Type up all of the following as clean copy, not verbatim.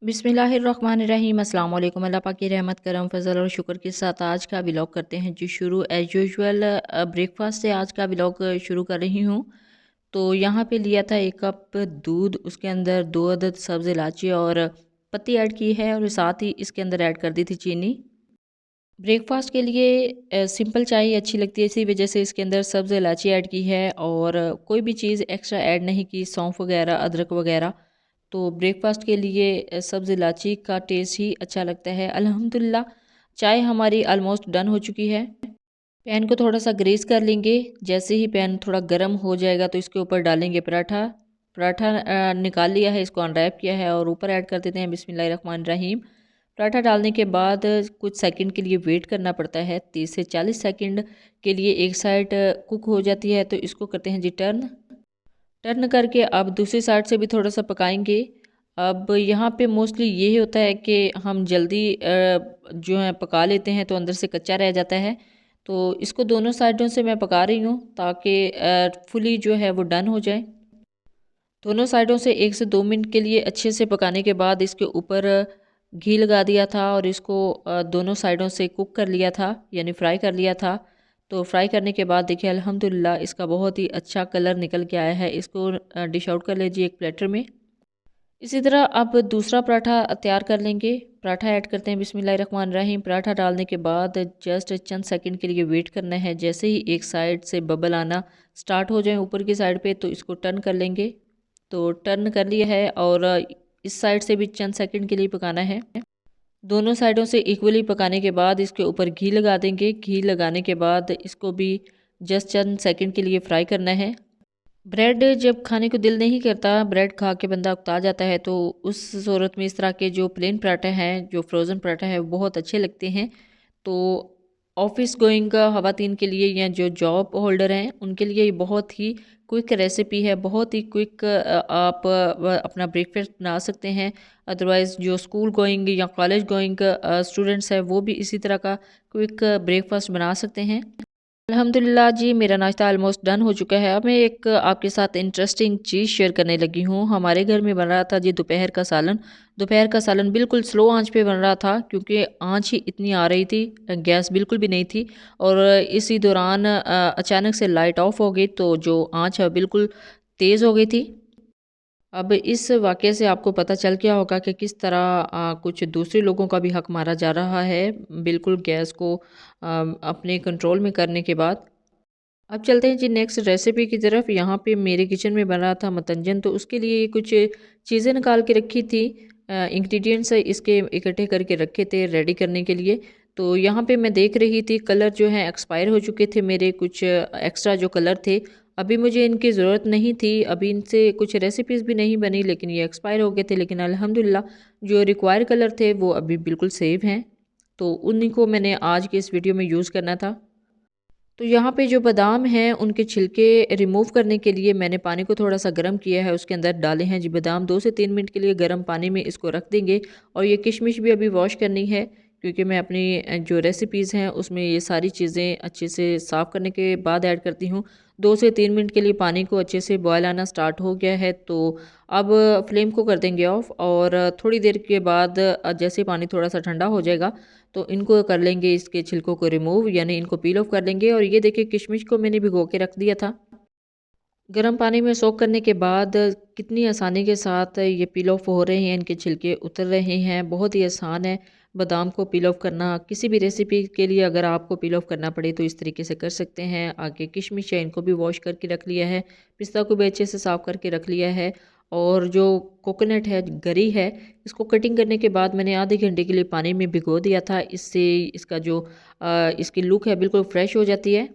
बिस्मिल्लाहिर्रहमानिर्रहीम। अस्सलाम वालेकुम। अल्लाह पाक की रहमत करम फजल और शुक्र के साथ आज का व्लॉग करते हैं जी शुरू। एज यूजुअल ब्रेकफास्ट से आज का व्लॉग शुरू कर रही हूँ। तो यहाँ पे लिया था 1 कप दूध, उसके अंदर 2 अदद सब्ज़ इलायची और पत्ती ऐड की है और साथ ही इसके अंदर ऐड कर दी थी चीनी। ब्रेकफास्ट के लिए सिंपल चाय ही अच्छी लगती है, इसी वजह से इसके अंदर सब्ज़ इलायची ऐड की है और कोई भी चीज़ एक्स्ट्रा ऐड नहीं की, सौंफ वगैरह, अदरक वगैरह। तो ब्रेकफास्ट के लिए सब्ज़ इलायची का टेस्ट ही अच्छा लगता है। अल्हम्दुलिल्लाह चाय हमारी ऑलमोस्ट डन हो चुकी है। पैन को थोड़ा सा ग्रीस कर लेंगे। जैसे ही पैन थोड़ा गर्म हो जाएगा तो इसके ऊपर डालेंगे पराठा। पराठा निकाल लिया है, इसको अनरैप किया है और ऊपर ऐड कर देते हैं बिस्मिल्लाहिर्रहमानिर्रहीम। पराठा डालने के बाद कुछ सेकंड के लिए वेट करना पड़ता है, 30 से 40 सेकंड के लिए एक साइड कुक हो जाती है। तो इसको करते हैं जी टर्न। टर्न करके अब दूसरी साइड से भी थोड़ा सा पकाएंगे। अब यहाँ पे मोस्टली यही होता है कि हम जल्दी जो है पका लेते हैं तो अंदर से कच्चा रह जाता है। तो इसको दोनों साइडों से मैं पका रही हूँ ताकि फुली जो है वो डन हो जाए। दोनों साइडों से 1 से 2 मिनट के लिए अच्छे से पकाने के बाद इसके ऊपर घी लगा दिया था और इसको दोनों साइडों से कुक कर लिया था, यानी फ्राई कर लिया था। तो फ्राई करने के बाद देखिए अल्हम्दुलिल्लाह इसका बहुत ही अच्छा कलर निकल के आया है। इसको डिश आउट कर लीजिए एक प्लेटर में। इसी तरह अब दूसरा पराठा तैयार कर लेंगे। पराठा ऐड करते हैं बिस्मिल्लाहिर्रहमानिर्रहीम। पराठा डालने के बाद जस्ट चंद सेकंड के लिए वेट करना है। जैसे ही एक साइड से बबल आना स्टार्ट हो जाए ऊपर की साइड पे तो इसको टर्न कर लेंगे। तो टर्न कर लिया है और इस साइड से भी चंद सेकंड के लिए पकाना है। दोनों साइडों से इक्वली पकाने के बाद इसके ऊपर घी लगा देंगे। घी लगाने के बाद इसको भी जस्ट चंद सेकंड के लिए फ्राई करना है। ब्रेड जब खाने को दिल नहीं करता, ब्रेड खा के बंदा उकता जाता है, तो उस सूरत में इस तरह के जो प्लेन पराठा हैं, जो फ्रोज़न पराठा है, वो बहुत अच्छे लगते हैं। तो ऑफिस गोइंग ख़वातीन के लिए या जो जॉब होल्डर हैं उनके लिए ये बहुत ही क्विक रेसिपी है। बहुत ही क्विक आप अपना ब्रेकफास्ट बना सकते हैं। अदरवाइज़ जो स्कूल गोइंग या कॉलेज गोइंग स्टूडेंट्स हैं वो भी इसी तरह का क्विक ब्रेकफास्ट बना सकते हैं। अल्हम्दुलिल्लाह जी, मेरा नाश्ता ऑलमोस्ट डन हो चुका है। अब मैं एक आपके साथ इंटरेस्टिंग चीज़ शेयर करने लगी हूँ। हमारे घर में बन रहा था जी दोपहर का सालन। दोपहर का सालन बिल्कुल स्लो आंच पे बन रहा था क्योंकि आंच ही इतनी आ रही थी, गैस बिल्कुल भी नहीं थी। और इसी दौरान अचानक से लाइट ऑफ हो गई तो जो आंच है बिल्कुल तेज़ हो गई थी। अब इस वाक़ये से आपको पता चल गया होगा कि किस तरह कुछ दूसरे लोगों का भी हक मारा जा रहा है, बिल्कुल गैस को अपने कंट्रोल में करने के बाद। अब चलते हैं जी नेक्स्ट रेसिपी की तरफ। यहाँ पे मेरे किचन में बना था मतंजन, तो उसके लिए कुछ चीज़ें निकाल के रखी थी। इंग्रेडिएंट्स इसके इकट्ठे करके रखे थे रेडी करने के लिए। तो यहाँ पे मैं देख रही थी कलर जो है एक्सपायर हो चुके थे मेरे, कुछ एक्स्ट्रा जो कलर थे अभी मुझे इनकी ज़रूरत नहीं थी। अभी इनसे कुछ रेसिपीज़ भी नहीं बनी, लेकिन ये एक्सपायर हो गए थे। लेकिन अल्हम्दुलिल्लाह जो रिक्वायर कलर थे वो अभी बिल्कुल सेव हैं, तो उन्हीं को मैंने आज की इस वीडियो में यूज़ करना था। तो यहाँ पे जो बादाम हैं उनके छिलके रिमूव करने के लिए मैंने पानी को थोड़ा सा गर्म किया है, उसके अंदर डाले हैं जी बादाम। 2 से 3 मिनट के लिए गर्म पानी में इसको रख देंगे। और ये किशमिश भी अभी वॉश करनी है क्योंकि मैं अपनी जो रेसिपीज़ हैं उसमें ये सारी चीज़ें अच्छे से साफ़ करने के बाद ऐड करती हूँ। 2 से 3 मिनट के लिए पानी को अच्छे से बॉयल आना स्टार्ट हो गया है, तो अब फ्लेम को कर देंगे ऑफ़। और थोड़ी देर के बाद जैसे पानी थोड़ा सा ठंडा हो जाएगा तो इनको कर लेंगे, इसके छिलकों को रिमूव, यानी इनको पील ऑफ कर लेंगे। और ये देखिए किशमिश को मैंने भिगो के रख दिया था गर्म पानी में सोक करने के बाद। कितनी आसानी के साथ ये पील ऑफ हो रहे हैं, इनके छिलके उतर रहे हैं। बहुत ही आसान है बादाम को पील ऑफ करना। किसी भी रेसिपी के लिए अगर आपको पील ऑफ करना पड़े तो इस तरीके से कर सकते हैं। आगे किशमिश है इनको भी वॉश करके रख लिया है, पिस्ता को भी अच्छे से साफ़ करके रख लिया है। और जो कोकोनट है, गरी है, इसको कटिंग करने के बाद मैंने आधे घंटे के लिए पानी में भिगो दिया था। इससे इसका जो इसकी लुक है बिल्कुल फ्रेश हो जाती है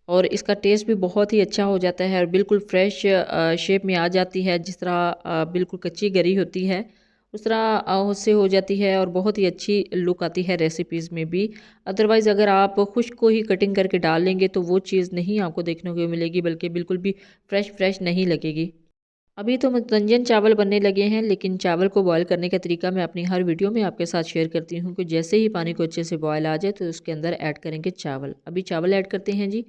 और इसका टेस्ट भी बहुत ही अच्छा हो जाता है और बिल्कुल फ्रेश शेप में आ जाती है। जिस तरह बिल्कुल कच्ची गरी होती है उस तरह उससे हो जाती है और बहुत ही अच्छी लुक आती है रेसिपीज़ में भी। अदरवाइज़ अगर आप खुश्क को ही कटिंग करके डाल लेंगे तो वो चीज़ नहीं आपको देखने को मिलेगी, बल्कि बिल्कुल भी फ्रेश फ्रेश नहीं लगेगी। अभी तो मतंजन चावल बनने लगे हैं, लेकिन चावल को बॉयल करने का तरीका मैं अपनी हर वीडियो में आपके साथ शेयर करती हूँ कि जैसे ही पानी को अच्छे से बॉयल आ जाए तो उसके अंदर ऐड करेंगे चावल। अभी चावल ऐड करते हैं जी।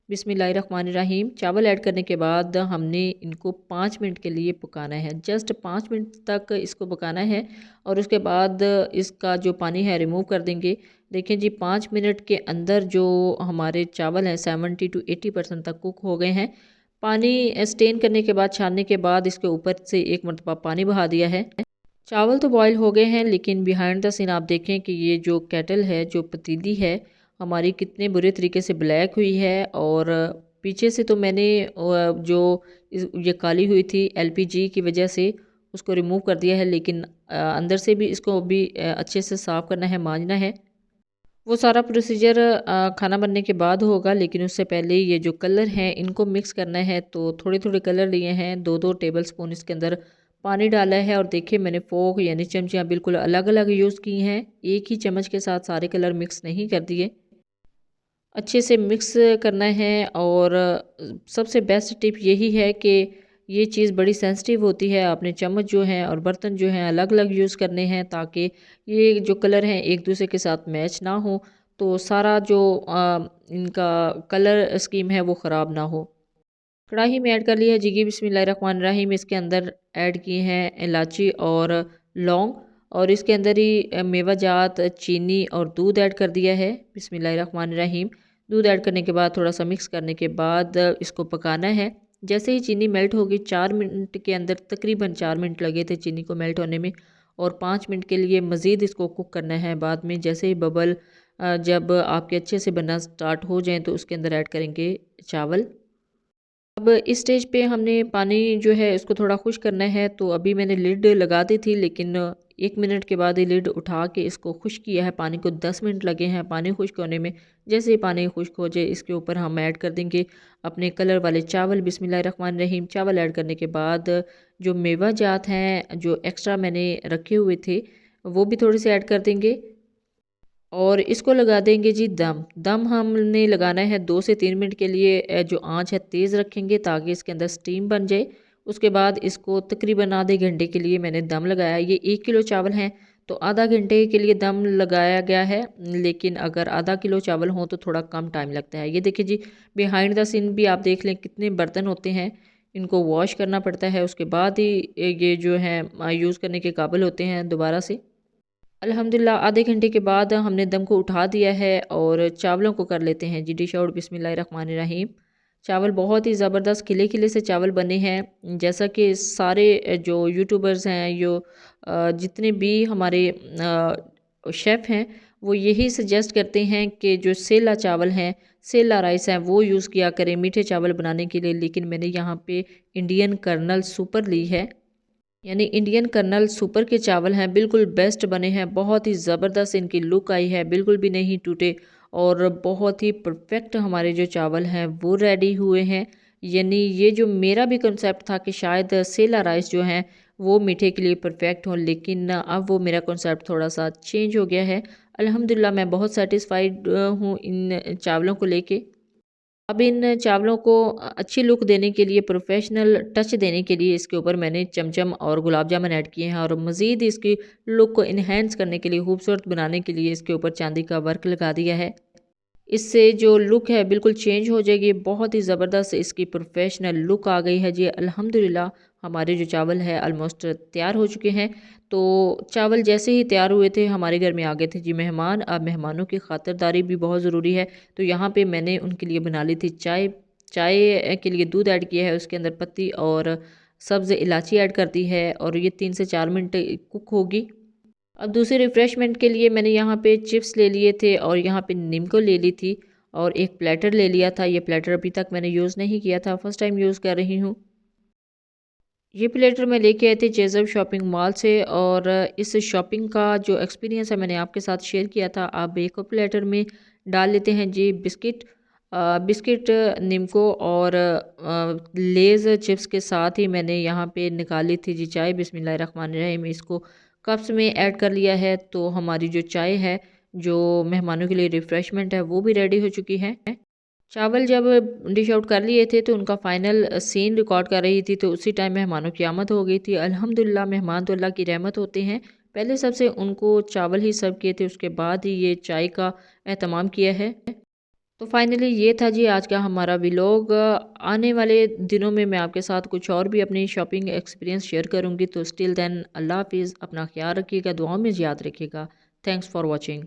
बिस्मिल्लाहिर्रहमानिर्रहीम। चावल ऐड करने के बाद हमने इनको 5 मिनट के लिए पकाना है। जस्ट 5 मिनट तक इसको पकाना है और उसके बाद इसका जो पानी है रिमूव कर देंगे। देखें जी 5 मिनट के अंदर जो हमारे चावल हैं 70 टू 80% तक कुक हो गए हैं। पानी स्टेन करने के बाद, छानने के बाद इसके ऊपर से एक मरतबा पानी बहा दिया है। चावल तो बॉयल हो गए हैं, लेकिन बिहाइंड द सीन आप देखें कि ये जो केटल है, जो पतीली है हमारी, कितने बुरे तरीके से ब्लैक हुई है। और पीछे से तो मैंने जो ये काली हुई थी एलपीजी की वजह से उसको रिमूव कर दिया है, लेकिन अंदर से भी इसको भी अच्छे से साफ़ करना है, मांजना है। वो सारा प्रोसीजर खाना बनने के बाद होगा, लेकिन उससे पहले ये जो कलर हैं इनको मिक्स करना है। तो थोड़े थोड़े कलर लिए हैं, 2-2 टेबल स्पून इसके अंदर पानी डाला है। और देखिए मैंने फोक यानी चमचियाँ बिल्कुल अलग अलग यूज़ की हैं, एक ही चम्मच के साथ सारे कलर मिक्स नहीं कर दिए। अच्छे से मिक्स करना है। और सबसे बेस्ट टिप यही है कि ये चीज़ बड़ी सेंसिटिव होती है, आपने चम्मच जो हैं और बर्तन जो हैं अलग अलग यूज़ करने हैं, ताकि ये जो कलर हैं एक दूसरे के साथ मैच ना हो, तो सारा जो इनका कलर स्कीम है वो ख़राब ना हो। कढ़ाई में ऐड कर लिया है जी बिस्मिल्लाहिर्रहमानिर्रहीम। इसके अंदर ऐड किए हैं इलायची और लौंग, और इसके अंदर ही मेवा जात, चीनी और दूध ऐड कर दिया है। बिस्मिल्लाहिर्रहमानिर्रहीम। दूध ऐड करने के बाद थोड़ा सा मिक्स करने के बाद इसको पकाना है। जैसे ही चीनी मेल्ट होगी, 4 मिनट के अंदर, तकरीबन 4 मिनट लगे थे चीनी को मेल्ट होने में, और 5 मिनट के लिए मज़ीद इसको कुक करना है। बाद में जैसे ही बबल जब आपके अच्छे से बनना स्टार्ट हो जाएँ तो उसके अंदर ऐड करेंगे चावल। अब इस स्टेज पे हमने पानी जो है इसको थोड़ा खुश करना है। तो अभी मैंने लिड लगा दी थी, लेकिन 1 मिनट के बाद ही लिड उठा के इसको खुश किया है। पानी को 10 मिनट लगे हैं पानी खुश्क होने में। जैसे ही पानी खुश्क हो जाए, इसके ऊपर हम ऐड कर देंगे अपने कलर वाले चावल। बिस्मिल्लाहिर्रहमानिर्रहीम। चावल ऐड करने के बाद जो मेवा जात हैं जो एक्स्ट्रा मैंने रखे हुए थे, वो भी थोड़े से ऐड कर देंगे और इसको लगा देंगे जी दम। दम हमने लगाना है 2 से 3 मिनट के लिए। जो आंच है तेज़ रखेंगे ताकि इसके अंदर स्टीम बन जाए। उसके बाद इसको तकरीबन आधे घंटे के लिए मैंने दम लगाया। ये 1 किलो चावल हैं तो आधा घंटे के लिए दम लगाया गया है, लेकिन अगर आधा किलो चावल हों तो थोड़ा कम टाइम लगता है। ये देखिए जी बिहाइंड द सीन भी आप देख लें, कितने बर्तन होते हैं, इनको वॉश करना पड़ता है, उसके बाद ही ये जो है यूज़ करने के काबिल होते हैं दोबारा से। अल्हम्दुलिल्लाह आधे घंटे के बाद हमने दम को उठा दिया है और चावलों को कर लेते हैं जी डिश आउट। बिस्मिल्लाहिर्रहमानिर्रहीम। चावल बहुत ही ज़बरदस्त खिले खिले से चावल बने हैं। जैसा कि सारे जो यूट्यूबर्स हैं, जितने भी हमारे शेफ़ हैं, वो यही सजेस्ट करते हैं कि जो सेला चावल हैं, सेला राइस हैं, वो यूज़ किया करें मीठे चावल बनाने के लिए। लेकिन मैंने यहाँ पे इंडियन कर्नल सुपर ली है, यानी इंडियन कर्नल सुपर के चावल हैं, बिल्कुल बेस्ट बने हैं। बहुत ही ज़बरदस्त इनकी लुक आई है, बिल्कुल भी नहीं टूटे और बहुत ही परफेक्ट हमारे जो चावल हैं वो रेडी हुए हैं। यानी ये जो मेरा भी कंसेप्ट था कि शायद सेला राइस जो हैं वो मीठे के लिए परफेक्ट हों, लेकिन अब वो मेरा कंसेप्ट थोड़ा सा चेंज हो गया है। अल्हम्दुलिल्लाह मैं बहुत सेटिस्फाइड हूँ इन चावलों को लेके। अब इन चावलों को अच्छी लुक देने के लिए, प्रोफेशनल टच देने के लिए, इसके ऊपर मैंने चमचम और गुलाब जामुन ऐड किए हैं और मज़ीद इसकी लुक को इन्हेंस करने के लिए, खूबसूरत बनाने के लिए इसके ऊपर चांदी का वर्क लगा दिया है। इससे जो लुक है बिल्कुल चेंज हो जाएगी। बहुत ही ज़बरदस्त इसकी प्रोफेशनल लुक आ गई है जी। अल्हम्दुलिल्लाह हमारे जो चावल है ऑलमोस्ट तैयार हो चुके हैं। तो चावल जैसे ही तैयार हुए थे, हमारे घर में आ गए थे जी मेहमान। अब मेहमानों की खातिरदारी भी बहुत ज़रूरी है, तो यहाँ पे मैंने उनके लिए बना ली थी चाय। चाय के लिए दूध ऐड किया है, उसके अंदर पत्ती और सब्ज़ इलायची ऐड कर दी है और ये 3 से 4 मिनट कुक होगी। अब दूसरे रिफ़्रेशमेंट के लिए मैंने यहाँ पे चिप्स ले लिए थे और यहाँ पे निम्को ले ली थी और एक प्लेटर ले लिया था। ये प्लेटर अभी तक मैंने यूज़ नहीं किया था, फर्स्ट टाइम यूज़ कर रही हूँ। ये प्लेटर मैं लेके आई थी जेज़ब शॉपिंग मॉल से और इस शॉपिंग का जो एक्सपीरियंस है मैंने आपके साथ शेयर किया था। अब एक और प्लेटर में डाल लेते हैं जी बिस्किट। बिस्किट निम्को और लेज़ चिप्स के साथ ही मैंने यहाँ पे निकाली थी जी चाय। बिस्मिल्लाहिर्रहमानिर्रहीम। इसको कप्स में ऐड कर लिया है, तो हमारी जो चाय है, जो मेहमानों के लिए रिफ़्रेशमेंट है, वो भी रेडी हो चुकी है। चावल जब डिश आउट कर लिए थे तो उनका फ़ाइनल सीन रिकॉर्ड कर रही थी, तो उसी टाइम मेहमानों की आमद हो गई थी। अल्हम्दुलिल्लाह मेहमान तो अल्लाह की रहमत होते हैं। पहले सबसे उनको चावल ही सर्व किए थे, उसके बाद ही ये चाय का एहतमाम किया है। तो फाइनली ये था जी आज का हमारा व्लॉग। आने वाले दिनों में मैं आपके साथ कुछ और भी अपनी शॉपिंग एक्सपीरियंस शेयर करूँगी। तो स्टिल देन अल्लाह हाफिज़, अपना ख्याल रखिएगा, दुआओं में याद रखिएगा। Thanks for watching.